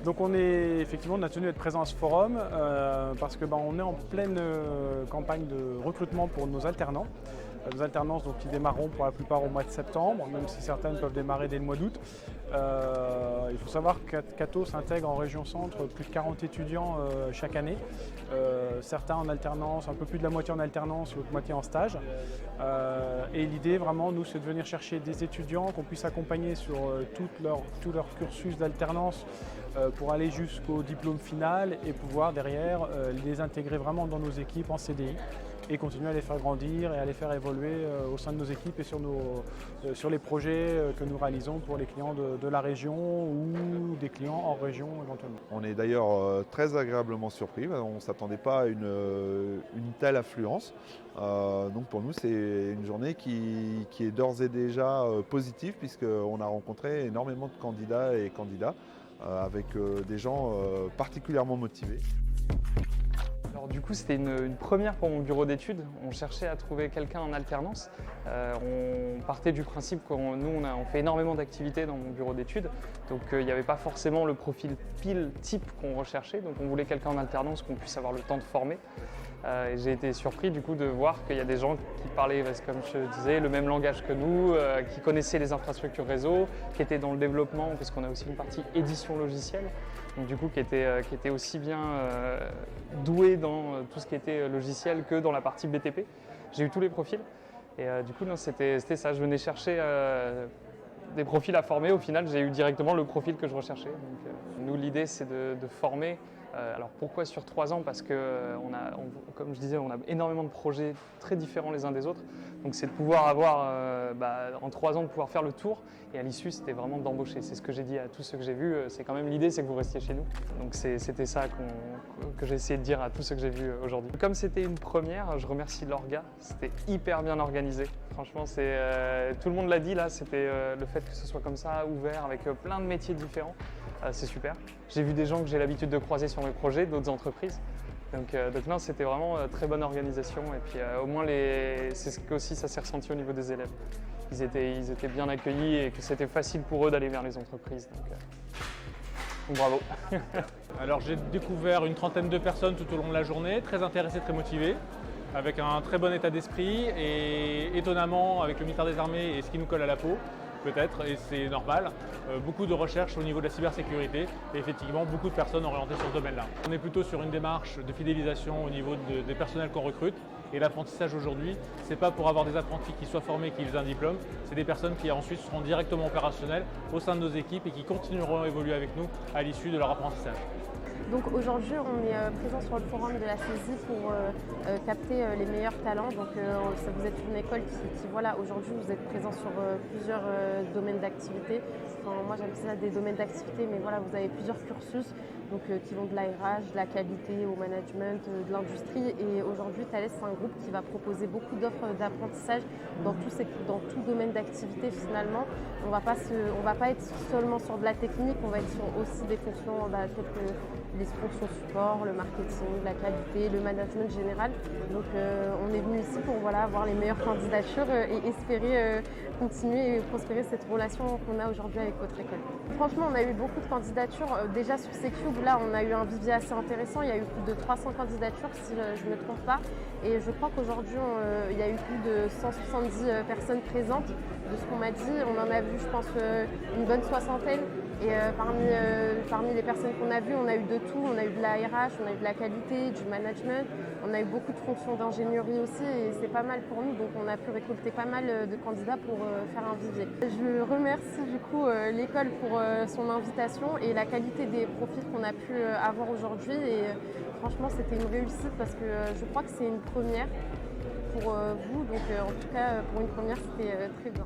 Donc on a tenu à être présent à ce forum parce que on est en pleine campagne de recrutement pour nos alternants. Nos alternances qui démarreront pour la plupart au mois de septembre, même si certaines peuvent démarrer dès le mois d'août. Il faut savoir qu'Atos intègre en région centre plus de 40 étudiants chaque année. Certains en alternance, un peu plus de la moitié en alternance et l'autre moitié en stage. Et l'idée vraiment, nous, c'est de venir chercher des étudiants qu'on puisse accompagner sur tout leur cursus d'alternance pour aller jusqu'au diplôme final et pouvoir derrière les intégrer vraiment dans nos équipes en CDI et continuer à les faire grandir et à les faire évoluer au sein de nos équipes et sur les projets que nous réalisons pour les clients de la région ou des clients hors région éventuellement. On est d'ailleurs très agréablement surpris, on ne s'attendait pas à une telle affluence. Donc pour nous c'est une journée qui est d'ores et déjà positive puisqu'on a rencontré énormément de candidats et candidates avec des gens particulièrement motivés. Alors du coup c'était une première pour mon bureau d'études. On cherchait à trouver quelqu'un en alternance. On partait du principe qu'on on fait énormément d'activités dans mon bureau d'études, donc il n'y avait pas forcément le profil pile type qu'on recherchait, donc on voulait quelqu'un en alternance qu'on puisse avoir le temps de former. Et j'ai été surpris du coup de voir qu'il y a des gens qui parlaient, comme je disais, le même langage que nous, qui connaissaient les infrastructures réseau, qui étaient dans le développement, parce qu'on a aussi une partie édition logicielle, donc du coup qui était aussi bien doués dans tout ce qui était logiciel que dans la partie BTP. J'ai eu tous les profils et du coup c'était ça, je venais chercher des profils à former. Au final j'ai eu directement le profil que je recherchais. Donc, nous l'idée c'est de former. Alors pourquoi sur 3 ans? Parce que comme je disais, on a énormément de projets très différents les uns des autres. Donc c'est de pouvoir avoir, en 3 ans, de pouvoir faire le tour. Et à l'issue, c'était vraiment d'embaucher. C'est ce que j'ai dit à tous ceux que j'ai vus. C'est quand même l'idée, c'est que vous restiez chez nous. Donc c'était ça que j'ai essayé de dire à tous ceux que j'ai vus aujourd'hui. Comme c'était une première, je remercie l'orga. C'était hyper bien organisé. Franchement, tout le monde l'a dit là, c'était le fait que ce soit comme ça, ouvert, avec plein de métiers différents. C'est super. J'ai vu des gens que j'ai l'habitude de croiser sur mes projets, d'autres entreprises. Donc non, c'était vraiment très bonne organisation. Et puis au moins, c'est ce que aussi ça s'est ressenti au niveau des élèves. Ils étaient bien accueillis et que c'était facile pour eux d'aller vers les entreprises. Donc bravo. Alors j'ai découvert une trentaine de personnes tout au long de la journée, très intéressées, très motivées, avec un très bon état d'esprit et étonnamment avec le ministère des Armées et ce qui nous colle à la peau. Peut-être, et c'est normal, beaucoup de recherches au niveau de la cybersécurité et effectivement beaucoup de personnes orientées sur ce domaine-là. On est plutôt sur une démarche de fidélisation au niveau des personnels qu'on recrute et l'apprentissage aujourd'hui, c'est pas pour avoir des apprentis qui soient formés, qui aient un diplôme, c'est des personnes qui ensuite seront directement opérationnelles au sein de nos équipes et qui continueront à évoluer avec nous à l'issue de leur apprentissage. Donc aujourd'hui, on est présent sur le forum de la saisie pour capter les meilleurs talents. Donc vous êtes une école qui voilà, aujourd'hui vous êtes présent sur plusieurs domaines d'activité. Enfin, moi j'appelle ça des domaines d'activité, mais voilà, vous avez plusieurs cursus donc, qui vont de l'ARH, de la qualité au management, de l'industrie. Et aujourd'hui, Thales, c'est un groupe qui va proposer beaucoup d'offres d'apprentissage dans tout domaine d'activité finalement. On va pas être seulement sur de la technique, on va être sur aussi des fonctions telles que les fonctions support, le marketing, la qualité, le management général. Donc on est venu ici pour avoir les meilleures candidatures et espérer continuer et prospérer cette relation qu'on a aujourd'hui avec votre école. Franchement, on a eu beaucoup de candidatures. Déjà sur C-Cube, là, on a eu un vivier assez intéressant. Il y a eu plus de 300 candidatures, si je ne me trompe pas. Et je crois qu'aujourd'hui, il y a eu plus de 170 personnes présentes. De ce qu'on m'a dit, on en a vu, je pense, une bonne soixantaine. Et parmi les personnes qu'on a vues, on a eu de tout. On a eu de la RH, on a eu de la qualité, du management. On a eu beaucoup de fonctions d'ingénierie aussi et c'est pas mal pour nous. Donc on a pu récolter pas mal de candidats pour faire un vivier. Je remercie du coup l'école pour son invitation et la qualité des profils qu'on a pu avoir aujourd'hui. Et franchement, c'était une réussite parce que je crois que c'est une première pour vous. Donc en tout cas, pour une première, c'était très bien.